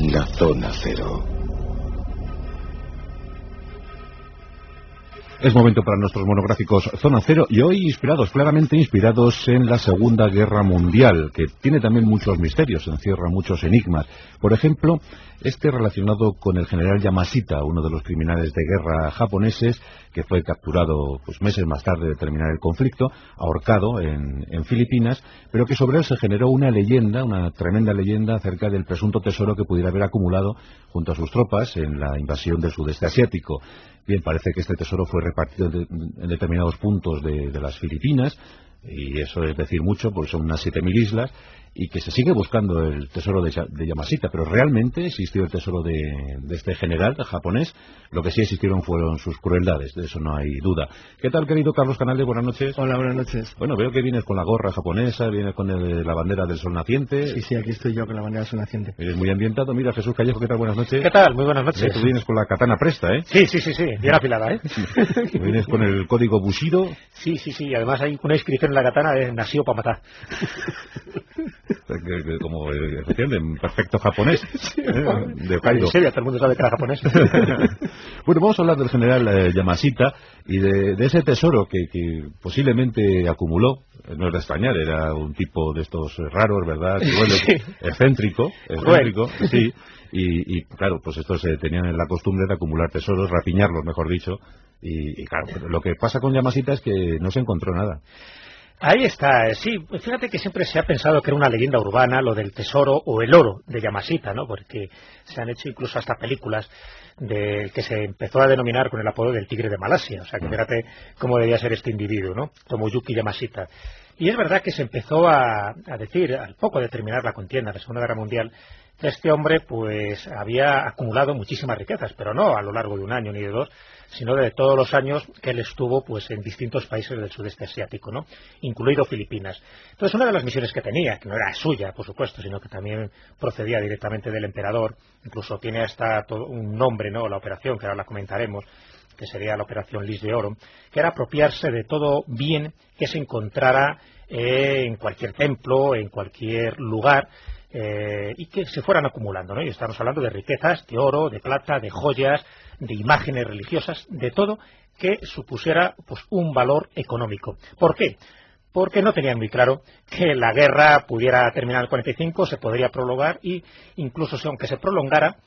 La Zona Cero. Es momento para nuestros monográficos Zona Cero, y hoy claramente inspirados en la Segunda Guerra Mundial, que tiene también muchos misterios, encierra muchos enigmas. Por ejemplo, este relacionado con el general Yamashita, uno de los criminales de guerra japoneses, que fue capturado meses más tarde de terminar el conflicto, ahorcado en Filipinas, pero que sobre él se generó una leyenda, una tremenda leyenda acerca del presunto tesoro que pudiera haber acumulado junto a sus tropas en la invasión del sudeste asiático. Bien, parece que este tesoro fue repartido en determinados puntos de las Filipinas, y eso es decir mucho, porque son unas 7.000 islas, y que se sigue buscando el tesoro de Yamashita, pero realmente existió el tesoro de este general japonés. Lo que sí existieron fueron sus crueldades, de eso no hay duda. ¿Qué tal, querido Carlos Canales? Buenas noches. Hola, buenas noches. Bueno, veo que vienes con la gorra japonesa, vienes con la bandera del sol naciente. Sí, aquí estoy yo con la bandera del sol naciente. Eres muy ambientado. Mira, Jesús Callejo, ¿qué tal? Buenas noches. ¿Qué tal? Muy buenas noches. Tú vienes con la katana presta, ¿eh? Sí, bien afilada, ¿eh? Vienes con el código Bushido. Sí, además hay una inscripción en la katana de nacido para matar. Como entienden, perfecto japonés, de Hokkaido. En serio, todo el mundo sabe que era japonés. Bueno, vamos a hablar del general Yamashita y de ese tesoro que posiblemente acumuló. No es de extrañar, era un tipo de estos raros, ¿verdad? Sí. Excéntrico, sí. Y claro, pues estos tenían la costumbre de acumular tesoros, rapiñarlos, mejor dicho. Y claro, lo que pasa con Yamashita es que no se encontró nada. Ahí está, sí. Fíjate que siempre se ha pensado que era una leyenda urbana lo del tesoro o el oro de Yamashita, ¿no? Porque se han hecho incluso hasta películas que se empezó a denominar con el apodo del tigre de Malasia. O sea, que fíjate cómo debía ser este individuo, ¿no? Tomoyuki Yamashita. Y es verdad que se empezó a decir, al poco de terminar la contienda de la Segunda Guerra Mundial, que este hombre pues había acumulado muchísimas riquezas, pero no a lo largo de un año ni de dos, sino de todos los años que él estuvo pues en distintos países del sudeste asiático, ¿no? Incluido Filipinas. Entonces, una de las misiones que tenía, que no era suya, por supuesto, sino que también procedía directamente del emperador, incluso tiene hasta todo un nombre, ¿no? La operación, que ahora la comentaremos, que sería la operación Lis de Oro, que era apropiarse de todo bien que se encontrara en cualquier templo, en cualquier lugar, y que se fueran acumulando, ¿no? Y estamos hablando de riquezas, de oro, de plata, de joyas, de imágenes religiosas, de todo que supusiera pues un valor económico. ¿Por qué? Porque no tenían muy claro que la guerra pudiera terminar en el 45, se podría prolongar, y incluso aunque se prolongara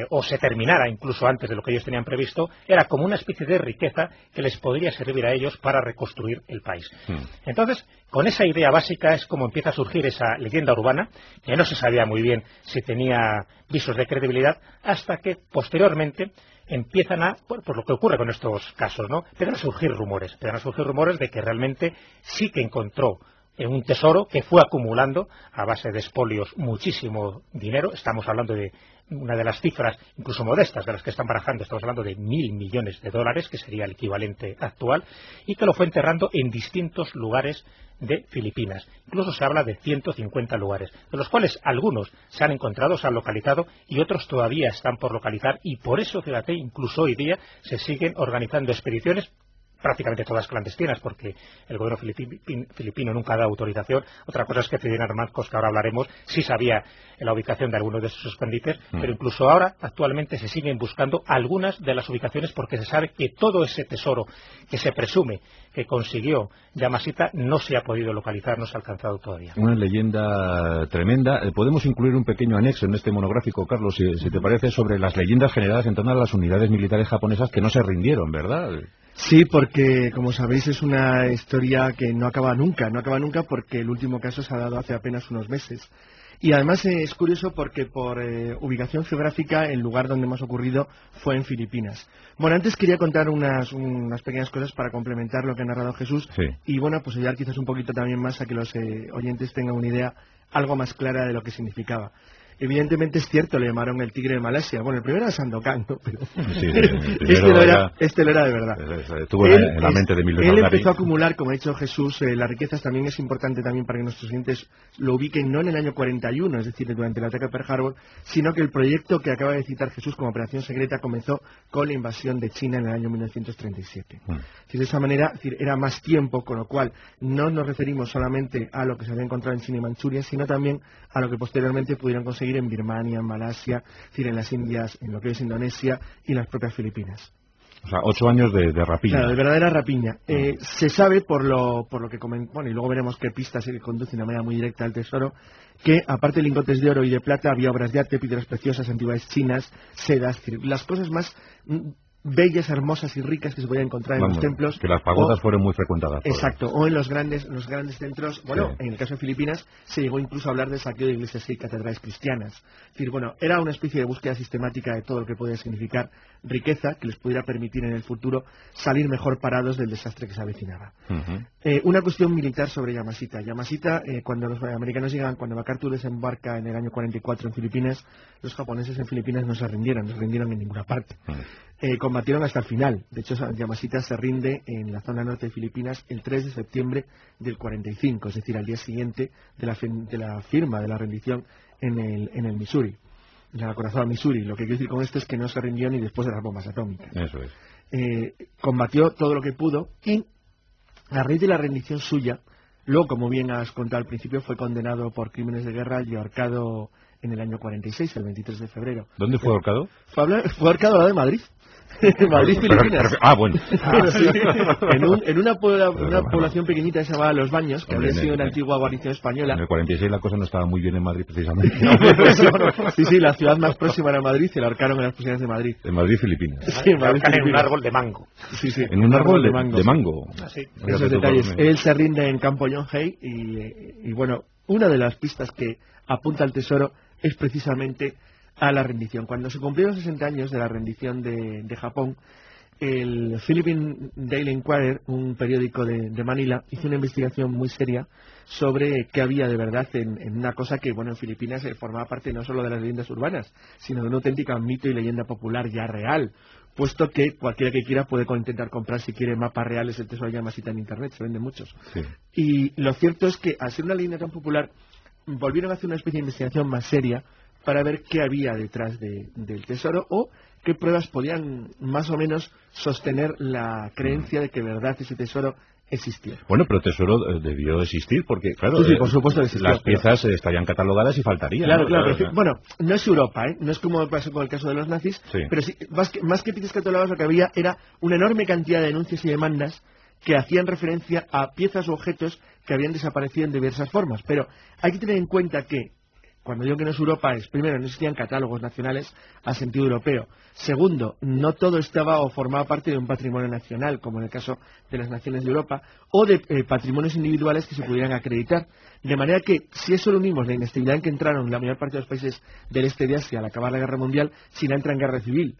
o se terminara incluso antes de lo que ellos tenían previsto, era como una especie de riqueza que les podría servir a ellos para reconstruir el país. Entonces, con esa idea básica es como empieza a surgir esa leyenda urbana, que no se sabía muy bien si tenía visos de credibilidad, hasta que posteriormente empiezan por lo que ocurre con estos casos, ¿no? Empiezan a surgir rumores de que realmente sí que encontró un tesoro que fue acumulando a base de expolios muchísimo dinero. Estamos hablando de una de las cifras incluso modestas de las que están barajando, estamos hablando de $1.000 millones, que sería el equivalente actual, y que lo fue enterrando en distintos lugares de Filipinas. Incluso se habla de 150 lugares, de los cuales algunos se han encontrado, se han localizado, y otros todavía están por localizar, y por eso, fíjate, incluso hoy día se siguen organizando expediciones, prácticamente todas clandestinas, porque el gobierno filipino nunca da autorización. Otra cosa es que Ferdinand Marcos, que ahora hablaremos, sí sabía la ubicación de algunos de esos escondites, pero incluso ahora, actualmente, se siguen buscando algunas de las ubicaciones, porque se sabe que todo ese tesoro que se presume que consiguió Yamashita no se ha podido localizar, no se ha alcanzado todavía. Una leyenda tremenda. Podemos incluir un pequeño anexo en este monográfico, Carlos, si te parece, sobre las leyendas generadas en torno a las unidades militares japonesas que no se rindieron, ¿verdad? Sí, porque como sabéis es una historia que no acaba nunca, porque el último caso se ha dado hace apenas unos meses. Y además es curioso porque por ubicación geográfica el lugar donde más ocurrido fue en Filipinas. Bueno, antes quería contar unas pequeñas cosas para complementar lo que ha narrado Jesús, sí. Y bueno, pues ayudar quizás un poquito también más a que los oyentes tengan una idea algo más clara de lo que significaba. Evidentemente es cierto, le llamaron el tigre de Malasia. Bueno, el primero era Sandokan, ¿no? Pero sí, este lo era de verdad. Estuvo en la mente de Emilio Él empezó a acumular, como ha dicho Jesús, las riquezas. También es importante también para que nuestros oyentes lo ubiquen, no en el año 41, es decir, durante el ataque a Pearl Harbor, sino que el proyecto que acaba de citar Jesús como operación secreta comenzó con la invasión de China en el año 1937. De esa manera, era más tiempo, con lo cual no nos referimos solamente a lo que se había encontrado en China y Manchuria, sino también a lo que posteriormente pudieron conseguir conseguir en Birmania, en Malasia, es decir, en las Indias, en lo que es Indonesia y en las propias Filipinas. O sea, 8 años de rapiña. Claro, de verdadera rapiña. Se sabe por lo que bueno, y luego veremos qué pistas se conducen de manera muy directa al tesoro, que aparte de lingotes de oro y de plata había obras de arte, piedras preciosas, antigüedades chinas, sedas, las cosas más bellas, hermosas y ricas que se podían encontrar en los templos. Que las pagodas fueron muy frecuentadas. Exacto, o en los grandes centros. Bueno, sí. En el caso de Filipinas se llegó incluso a hablar de saqueo de iglesias y catedrales cristianas. Es decir, bueno, era una especie de búsqueda sistemática de todo lo que podía significar riqueza que les pudiera permitir en el futuro salir mejor parados del desastre que se avecinaba. Una cuestión militar sobre Yamashita. Yamashita, cuando los americanos llegan, cuando MacArthur desembarca en el año 44 en Filipinas, los japoneses en Filipinas no se rindieron en ninguna parte. Combatieron hasta el final. De hecho, Yamashita se rinde en la zona norte de Filipinas el 3 de septiembre del 45, es decir, al día siguiente de la firma de la rendición en el Missouri, en el acorazado Missouri. Lo que quiero decir con esto es que no se rindió ni después de las bombas atómicas. Eso es. Combatió todo lo que pudo y a raíz de la rendición suya, luego, como bien has contado al principio, fue condenado por crímenes de guerra y ahorcado en el año 46, el 23 de febrero. ¿Dónde fue ahorcado? Fue ahorcado al lado de Madrid. Madrid, Filipinas. Bueno. Sí. En una población pequeñita llamada Los Baños, que había sido una antigua guarnición española. En el 46 la cosa no estaba muy bien en Madrid, precisamente. Sí, la ciudad más próxima era Madrid, y la ahorcaron en las proximidades de Madrid. En Madrid, Filipinas. Sí, en Madrid, en un árbol de mango. Sí. En un árbol de mango. Sí. Esos detalles. Él se rinde en Campo Yonhei y bueno, una de las pistas que apunta al tesoro es precisamente a la rendición. Cuando se cumplieron 60 años de la rendición de Japón, el Philippine Daily Inquirer, un periódico de Manila, hizo una investigación muy seria sobre qué había de verdad en una cosa que, bueno, en Filipinas formaba parte no solo de las leyendas urbanas, sino de un auténtico mito y leyenda popular ya real, puesto que cualquiera que quiera puede intentar comprar, si quiere, mapas reales del tesoro de Yamashita en Internet, se venden muchos. Sí. Y lo cierto es que, al ser una leyenda tan popular, volvieron a hacer una especie de investigación más seria para ver qué había detrás del tesoro o qué pruebas podían más o menos sostener la creencia de que de verdad ese tesoro existía. Bueno, pero tesoro debió existir porque, claro, sí, por supuesto existió, las piezas estarían catalogadas y faltarían. Claro, claro. Bueno, no es Europa, no es como pasó con el caso de los nazis, sí. Pero sí, más que piezas catalogadas, lo que había era una enorme cantidad de denuncias y demandas que hacían referencia a piezas o objetos que habían desaparecido en diversas formas. Pero hay que tener en cuenta que cuando digo que no es Europa, es primero, no existían catálogos nacionales a sentido europeo. Segundo, no todo estaba o formaba parte de un patrimonio nacional, como en el caso de las naciones de Europa, o de patrimonios individuales que se pudieran acreditar. De manera que, si eso lo unimos, la inestabilidad en que entraron la mayor parte de los países del este de Asia al acabar la guerra mundial, China entra en guerra civil.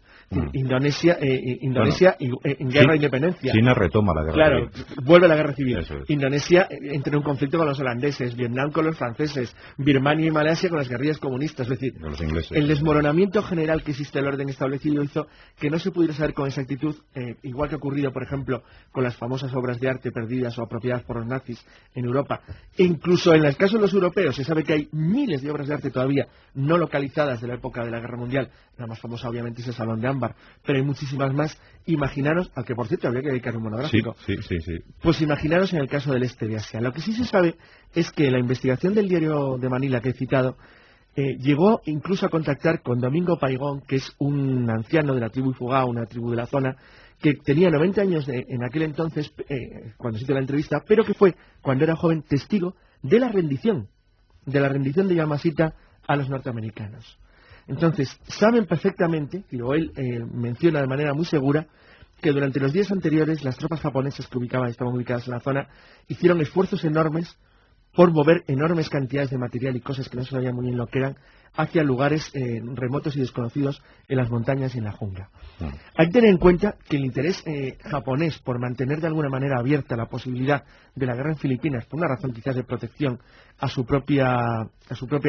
Indonesia en guerra de independencia. China retoma la guerra civil. Vuelve a la guerra civil. Es. Indonesia entra en un conflicto con los holandeses, Vietnam con los franceses, Birmania y Malasia con las guerrillas comunistas. Es decir, los ingleses. El desmoronamiento general que existe del orden establecido hizo que no se pudiera saber con exactitud, igual que ha ocurrido, por ejemplo, con las famosas obras de arte perdidas o apropiadas por los nazis en Europa. E incluso en el caso de los europeos se sabe que hay miles de obras de arte todavía no localizadas de la época de la Guerra Mundial. La más famosa obviamente es el Salón de Ámbar, pero hay muchísimas más. Imaginaros, al que por cierto habría que dedicar un monográfico. Sí. Pues imaginaros en el caso del este de Asia. Lo que sí se sabe es que la investigación del diario de Manila que he citado llegó incluso a contactar con Domingo Paigón, que es un anciano de la tribu Ifugao, una tribu de la zona, que tenía 90 años en aquel entonces, cuando se hizo la entrevista, pero que fue, cuando era joven, testigo de la rendición de Yamashita a los norteamericanos. Entonces, saben perfectamente, o él menciona de manera muy segura, que durante los días anteriores las tropas japonesas que estaban ubicadas en la zona hicieron esfuerzos enormes por mover enormes cantidades de material y cosas que no se sabía muy bien lo que eran hacia lugares remotos y desconocidos en las montañas y en la jungla. Hay que tener en cuenta que el interés japonés por mantener de alguna manera abierta la posibilidad de la guerra en Filipinas, por una razón quizás de protección a su propia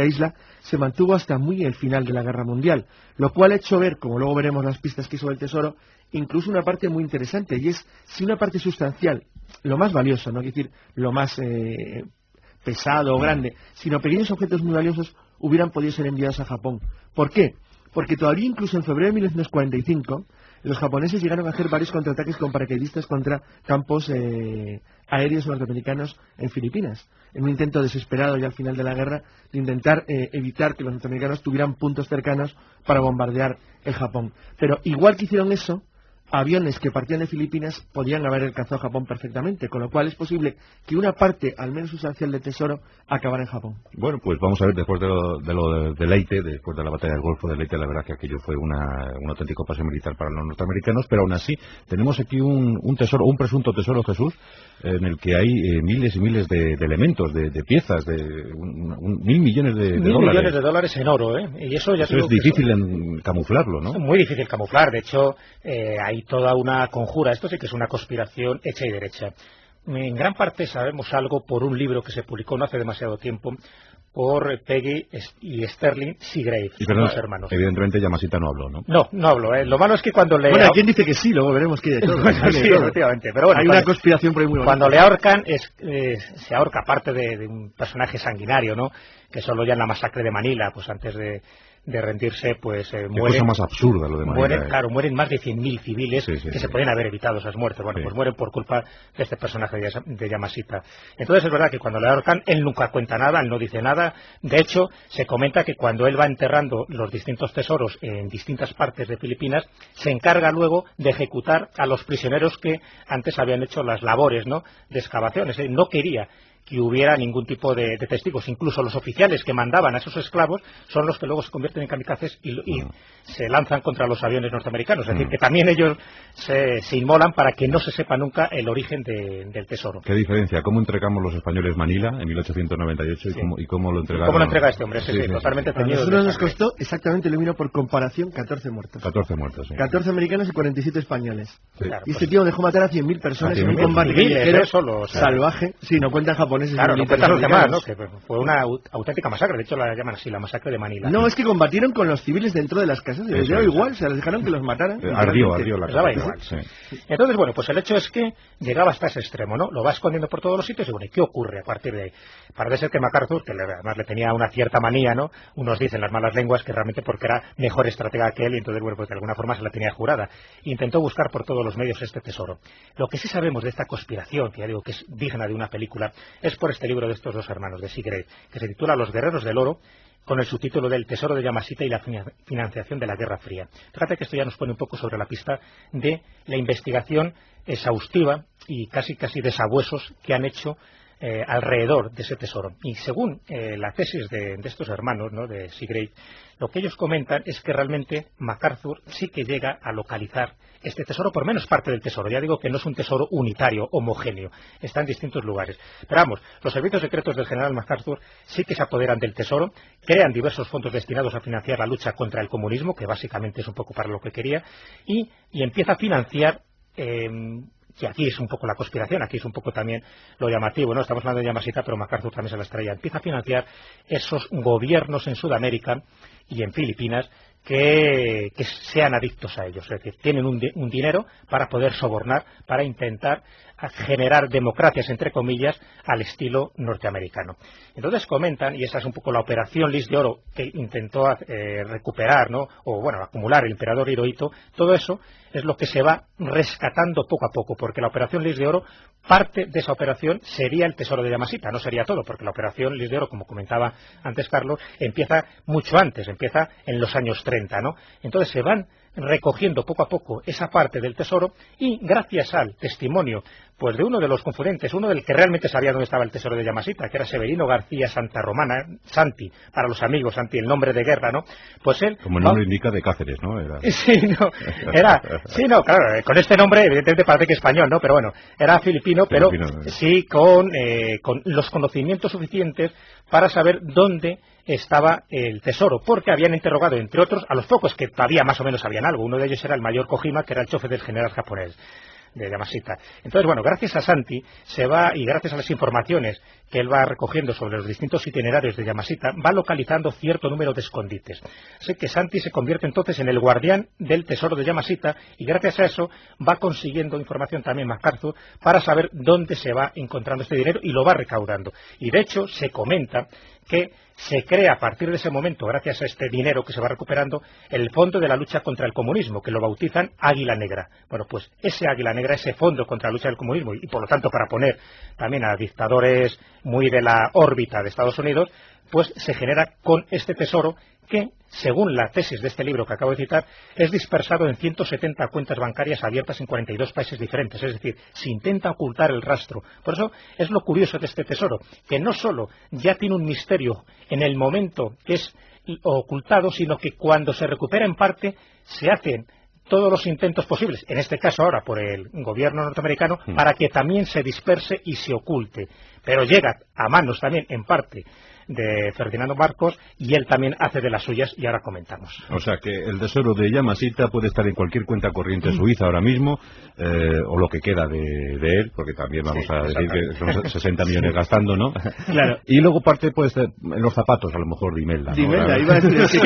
isla, se mantuvo hasta muy el final de la Guerra Mundial, lo cual ha hecho ver, como luego veremos las pistas que hizo el tesoro, incluso una parte muy interesante, y es si una parte sustancial, lo más valioso, no quiero decir lo más pesado o grande, sino pequeños objetos muy valiosos hubieran podido ser enviados a Japón. ¿Por qué? Porque todavía incluso en febrero de 1945 Los japoneses llegaron a hacer varios contraataques con paracaidistas contra campos aéreos norteamericanos en Filipinas, en un intento desesperado ya al final de la guerra de intentar evitar que los norteamericanos tuvieran puntos cercanos para bombardear el Japón. Pero igual que hicieron eso, aviones que partían de Filipinas podían haber alcanzado Japón perfectamente, con lo cual es posible que una parte, al menos sustancial del tesoro, acabara en Japón. Bueno, pues vamos a ver, después de lo de Leyte, después de la batalla del Golfo de Leyte, la verdad que aquello fue un auténtico pase militar para los norteamericanos, pero aún así tenemos aquí un tesoro, un presunto tesoro, Jesús, en el que hay miles y miles de elementos, de piezas, de 1.000 millones de dólares. 1.000 millones de dólares en oro, ¿eh? Y eso ya es difícil camuflarlo, ¿no? Es muy difícil camuflar, de hecho hay toda una conjura, esto sí que es una conspiración hecha y derecha. En gran parte sabemos algo por un libro que se publicó no hace demasiado tiempo por Peggy y Sterling Seagrave, los hermanos. Evidentemente Yamashita no habló, ¿no? No habló. Lo malo es que cuando le... Bueno, ¿quién dice que sí? Luego veremos qué hay de todo. Sí, efectivamente. Pero bueno, hay una conspiración por ahí muy bonita. Cuando le ahorcan, se ahorca parte de un personaje sanguinario, ¿no? Que solo ya en la masacre de Manila, pues antes de rendirse, pues mueren... Qué cosa más absurda lo de Manila. Mueren más de 100.000 civiles que se podían haber evitado esas muertes. Bueno, pues mueren por culpa de este personaje de Yamashita. Entonces es verdad que cuando le ahorcan, él nunca cuenta nada, él no dice nada. De hecho, se comenta que cuando él va enterrando los distintos tesoros en distintas partes de Filipinas, se encarga luego de ejecutar a los prisioneros que antes habían hecho las labores, ¿no?, de excavaciones. Él no quería que hubiera ningún tipo de testigos. Incluso los oficiales que mandaban a esos esclavos son los que luego se convierten en kamikazes y se lanzan contra los aviones norteamericanos. Es decir, que también ellos se inmolan para que no se sepa nunca el origen del tesoro. ¿Qué diferencia? ¿Cómo entregamos los españoles Manila en 1898 y cómo lo entregaron? ¿Cómo lo entrega este hombre? Totalmente teñido. A nosotros nos costó exactamente lo mismo por comparación, 14 muertos. 14 muertos, sí. 14 americanos y 47 españoles. Sí. Claro, y este tío dejó matar a 100.000 personas en un combate callejero salvaje. Sí, no cuentan japoneses. Claro, no cuentan los demás, ¿no? Que fue una auténtica masacre. De hecho la llaman así, la masacre de Manila. No, es que combatieron con los civiles dentro de las casas. Les dio igual, se les dejaron que los mataran. Ardió la casa. Igual. Sí. Entonces, bueno, pues el hecho es que llegaba hasta ese extremo, ¿no? Lo va escondiendo por todos los sitios y bueno, ¿y qué ocurre a partir de ahí? Parece ser que MacArthur, que además le tenía una cierta manía, ¿no? Unos dicen las malas lenguas que realmente porque era mejor estratega que él y entonces, bueno, pues de alguna forma se la tenía jurada. Intentó buscar por todos los medios este tesoro. Lo que sí sabemos de esta conspiración, que ya digo que es digna de una película, es por este libro de estos dos hermanos, de Seagrave, que se titula Los guerreros del oro, con el subtítulo del Tesoro de Yamashita y la financiación de la Guerra Fría. Fíjate que esto ya nos pone un poco sobre la pista de la investigación exhaustiva y casi de sabuesos que han hecho alrededor de ese tesoro. Y según la tesis de estos hermanos, ¿no?, de Seagrave, lo que ellos comentan es que realmente MacArthur sí que llega a localizar este tesoro, por menos parte del tesoro. Ya digo que no es un tesoro unitario, homogéneo, está en distintos lugares. Pero vamos, los servicios secretos del general MacArthur sí que se apoderan del tesoro, crean diversos fondos destinados a financiar la lucha contra el comunismo, que básicamente es un poco para lo que quería, y empieza a financiar... que aquí es un poco la conspiración, aquí es un poco también lo llamativo, ¿no? Estamos hablando de Yamashita, pero MacArthur también se las traía. Empieza a financiar esos gobiernos en Sudamérica y en Filipinas que sean adictos a ellos, es decir, tienen un dinero para poder sobornar, para intentar generar democracias, entre comillas, al estilo norteamericano. Entonces comentan, y esa es un poco la operación Lis de Oro que intentó recuperar, ¿no?, o bueno, acumular el emperador Hirohito. Todo eso es lo que se va rescatando poco a poco, porque la operación Lis de Oro, parte de esa operación sería el tesoro de Yamashita, no sería todo, porque la operación Lis de Oro, como comentaba antes Carlos, empieza mucho antes, empieza en los años 30, ¿no? Entonces se van recogiendo poco a poco esa parte del tesoro y gracias al testimonio pues de uno de los confidentes, uno del que realmente sabía dónde estaba el tesoro de Yamashita, que era Severino García Santa Romana, Santi, para los amigos, Santi, el nombre de guerra, ¿no? Pues él... Como el nombre indica, de Cáceres, ¿no? Sí, claro, con este nombre evidentemente parece que español, ¿no? Pero bueno, era filipino, pero sí con los conocimientos suficientes para saber dónde estaba el tesoro, porque habían interrogado, entre otros, a los pocos que todavía más o menos sabían algo. Uno de ellos era el mayor Kojima, que era el chofer del general japonés de Yamashita. Entonces, bueno, gracias a Santi y gracias a las informaciones que él va recogiendo sobre los distintos itinerarios de Yamashita, va localizando cierto número de escondites. Así que Santi se convierte entonces en el guardián del tesoro de Yamashita y gracias a eso va consiguiendo información también MacArthur para saber dónde se va encontrando este dinero y lo va recaudando. Y de hecho se comenta que se crea a partir de ese momento, gracias a este dinero que se va recuperando, el Fondo de la Lucha contra el Comunismo, que lo bautizan Águila Negra. Bueno, pues ese Águila Negra, ese fondo contra la lucha del comunismo, y por lo tanto para poner también a dictadores muy de la órbita de Estados Unidos, pues se genera con este tesoro que, según la tesis de este libro que acabo de citar, es dispersado en 170 cuentas bancarias abiertas en 42 países diferentes. Es decir, se intenta ocultar el rastro. Por eso es lo curioso de este tesoro, que no solo ya tiene un misterio en el momento que es ocultado, sino que cuando se recupera en parte se hacen todos los intentos posibles, en este caso ahora por el gobierno norteamericano, para que también se disperse y se oculte. Pero llega a manos también, en parte, de Ferdinando Marcos, y él también hace de las suyas, y ahora comentamos. O sea que el tesoro de Yamashita puede estar en cualquier cuenta corriente suiza ahora mismo, o lo que queda de él, porque también vamos a decir que son 60 millones gastando, ¿no? Claro. Y luego parte pues en los zapatos, a lo mejor, de Imelda, ¿no? Imelda, iba a decir,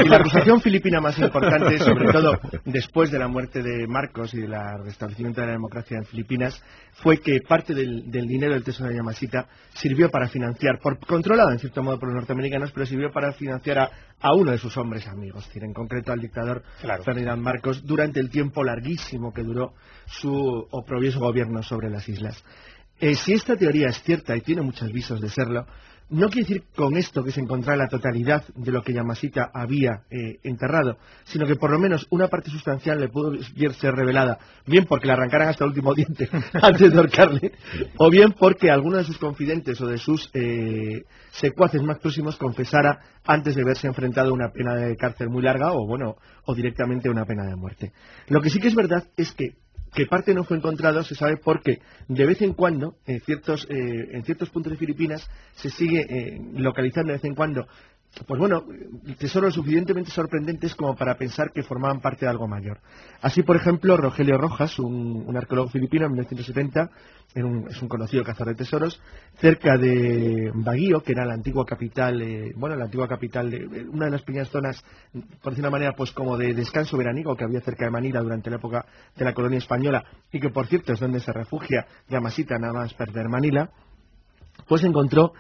la acusación filipina más importante, sobre todo después de la muerte de Marcos y del restablecimiento de la democracia en Filipinas, fue que parte del dinero del tesoro de Yamashita sirvió para financiar, controlado en cierto modo por los norteamericanos, pero sirvió para financiar a uno de sus hombres amigos, es decir, en concreto al dictador Ferdinand Marcos, durante el tiempo larguísimo que duró su oprobioso gobierno sobre las islas. Si esta teoría es cierta, y tiene muchos visos de serlo, no quiere decir con esto que se encontrara la totalidad de lo que Yamashita había enterrado, sino que por lo menos una parte sustancial le pudo ser revelada, bien porque le arrancaran hasta el último diente antes de ahorcarle, o bien porque alguno de sus confidentes o de sus secuaces más próximos confesara antes de verse enfrentado a una pena de cárcel muy larga o directamente a una pena de muerte. Lo que sí que es verdad es que parte no fue encontrado se sabe porque de vez en cuando en ciertos puntos de Filipinas se sigue localizando de vez en cuando tesoros suficientemente sorprendentes como para pensar que formaban parte de algo mayor. Así, por ejemplo, Rogelio Rojas, un arqueólogo filipino en 1970, es un conocido cazador de tesoros, cerca de Baguio, que era la antigua capital, una de las pequeñas zonas, por decir una manera, pues como de descanso veraniego que había cerca de Manila durante la época de la colonia española, y que por cierto es donde se refugia Yamashita nada más perder Manila, pues encontró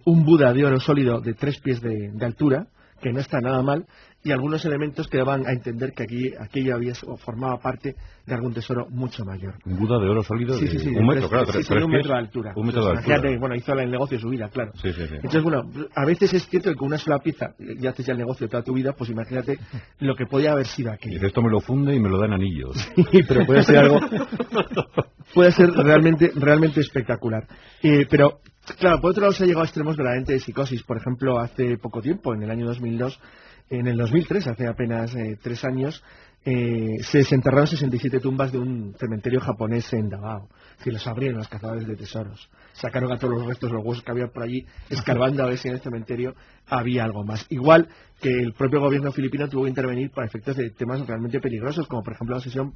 un Buda de oro sólido de 3 pies de altura, que no está nada mal, y algunos elementos que daban a entender que aquello formaba parte de algún tesoro mucho mayor. Un Buda de oro sólido sí, de un metro, claro, 3 pies. Un metro de altura. Un metro de altura. Imagínate, hizo el negocio de su vida, claro. Sí. Entonces, a veces es cierto que con una sola pieza ya haces ya el negocio de toda tu vida, pues imagínate lo que podía haber sido aquello. Y esto me lo funde y me lo dan anillos. Sí, pero puede ser algo... puede ser realmente espectacular. Pero... Claro, por otro lado se ha llegado a extremos verdaderamente de psicosis. Por ejemplo, hace poco tiempo, en el año 2002, en el 2003, hace apenas 3 años, se desenterraron 67 tumbas de un cementerio japonés en Davao. Si los abrieron los cazadores de tesoros. Sacaron a todos los restos, los huesos que había por allí, escarbando a ver si en el cementerio había algo más. Igual que el propio gobierno filipino tuvo que intervenir para efectos de temas realmente peligrosos, como por ejemplo la obsesión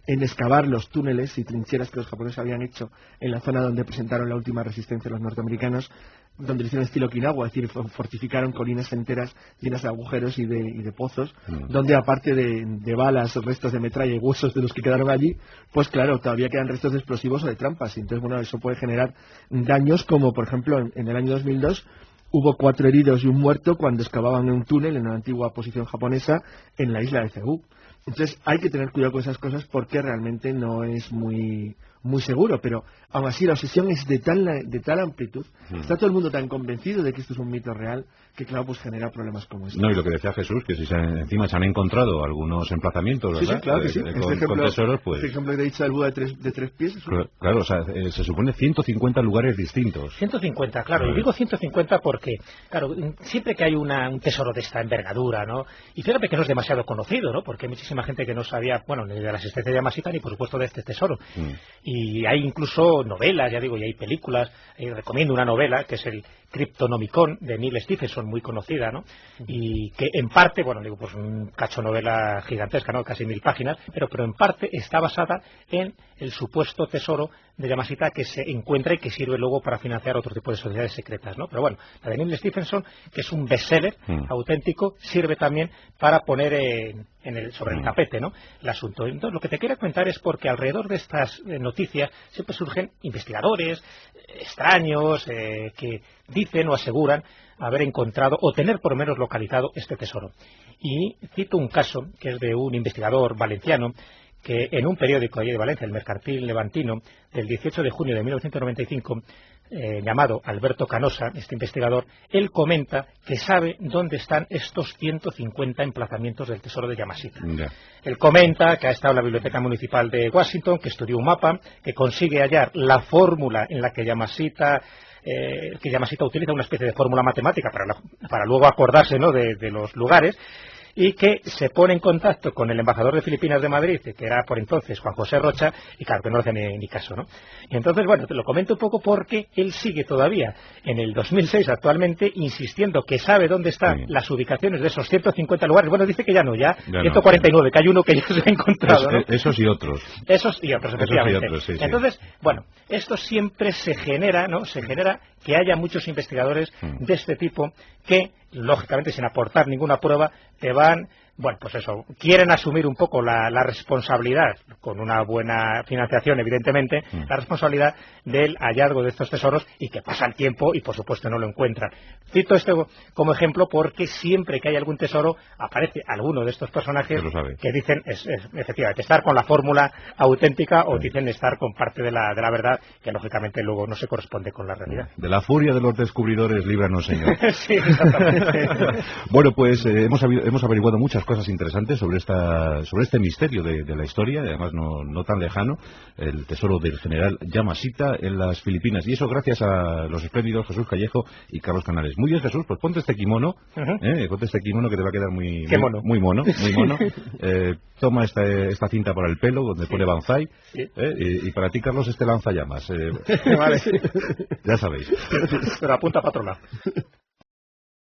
en excavar los túneles y trincheras que los japoneses habían hecho en la zona donde presentaron la última resistencia los norteamericanos, donde lo hicieron estilo Okinawa, es decir, fortificaron colinas enteras llenas de agujeros y de pozos, donde aparte de balas, restos de metralla y huesos de los que quedaron allí, pues claro, todavía quedan restos de explosivos o de trampas, y entonces eso puede generar daños como por ejemplo en el año 2002 hubo 4 heridos y un muerto cuando excavaban un túnel en una antigua posición japonesa en la isla de Cebú. Entonces hay que tener cuidado con esas cosas porque realmente no es muy seguro, pero aún así la obsesión es de tal amplitud, está todo el mundo tan convencido de que esto es un mito real, que claro, pues genera problemas como este. No, y lo que decía Jesús, que si encima se han encontrado algunos emplazamientos, ¿verdad? Sí, claro que sí. Con tesoros, pues... Este ejemplo que te he dicho del Buda de 3 pies. Claro, o sea, se supone 150 lugares distintos. 150, claro, y digo 150 porque, claro, siempre que hay un tesoro de esta envergadura, ¿no? Y fíjate que no es demasiado conocido, ¿no? Porque hay muchísima gente que no sabía, ni de la existencia de Yamashita ni por supuesto de este tesoro. Y hay incluso novelas, ya digo, y hay películas. Recomiendo una novela que es el Cryptonomicon de Neil Stephenson, muy conocida, ¿no? Y que en parte, pues un cacho novela gigantesca, ¿no? Casi 1000 páginas, pero en parte está basada en el supuesto tesoro de Yamashita que se encuentra y que sirve luego para financiar otro tipo de sociedades secretas, ¿no? Pero la de Neil Stephenson, que es un bestseller auténtico, sirve también para poner sobre el tapete, ¿no? El asunto. Entonces, lo que te quiero contar es porque alrededor de estas noticias siempre surgen investigadores extraños que dicen o aseguran haber encontrado o tener por lo menos localizado este tesoro. Y cito un caso que es de un investigador valenciano que en un periódico allí de Valencia, el Mercantil Levantino, del 18 de junio de 1995, llamado Alberto Canosa, este investigador, él comenta que sabe dónde están estos 150 emplazamientos del tesoro de Yamashita. Él comenta que ha estado en la Biblioteca Municipal de Washington, que estudió un mapa, que consigue hallar la fórmula en la que Yamashita utiliza una especie de fórmula matemática para luego acordarse, ¿no?, de los lugares, y que se pone en contacto con el embajador de Filipinas de Madrid, que era por entonces Juan José Rocha, y claro, que no le hace ni caso, ¿no? Y entonces, bueno, te lo comento un poco porque él sigue todavía, en el 2006 actualmente, insistiendo que sabe dónde están las ubicaciones de esos 150 lugares. Bueno, dice que ya no, ya 149, que hay uno que ya se ha encontrado, ¿no? Esos y otros. Esos y otros, efectivamente. Sí. Entonces, bueno, esto siempre se genera, ¿no? Se genera que haya muchos investigadores de este tipo que, lógicamente, sin aportar ninguna prueba, te van, bueno, pues eso, quieren asumir un poco la responsabilidad, con una buena financiación, evidentemente, la responsabilidad del hallazgo de estos tesoros, y que pasa el tiempo y, por supuesto, no lo encuentran. Cito esto como ejemplo porque siempre que hay algún tesoro aparece alguno de estos personajes que dicen, efectivamente, estar con la fórmula auténtica o dicen estar con parte de la verdad, que lógicamente luego no se corresponde con la realidad. De la furia de los descubridores, líbranos, Señor. Sí, exactamente. Bueno, pues hemos averiguado muchas cosas interesantes sobre este misterio de la historia, y además no tan lejano, el tesoro del general Yamashita en las Filipinas. Y eso gracias a los espléndidos Jesús Callejo y Carlos Canales. Muy bien, Jesús, pues ponte este kimono, ponte este kimono que te va a quedar muy mono. Toma esta cinta para el pelo, donde pone Banzai, y para ti, Carlos, este lanzallamas. Vale. Ya sabéis. Pero apunta para otro lado.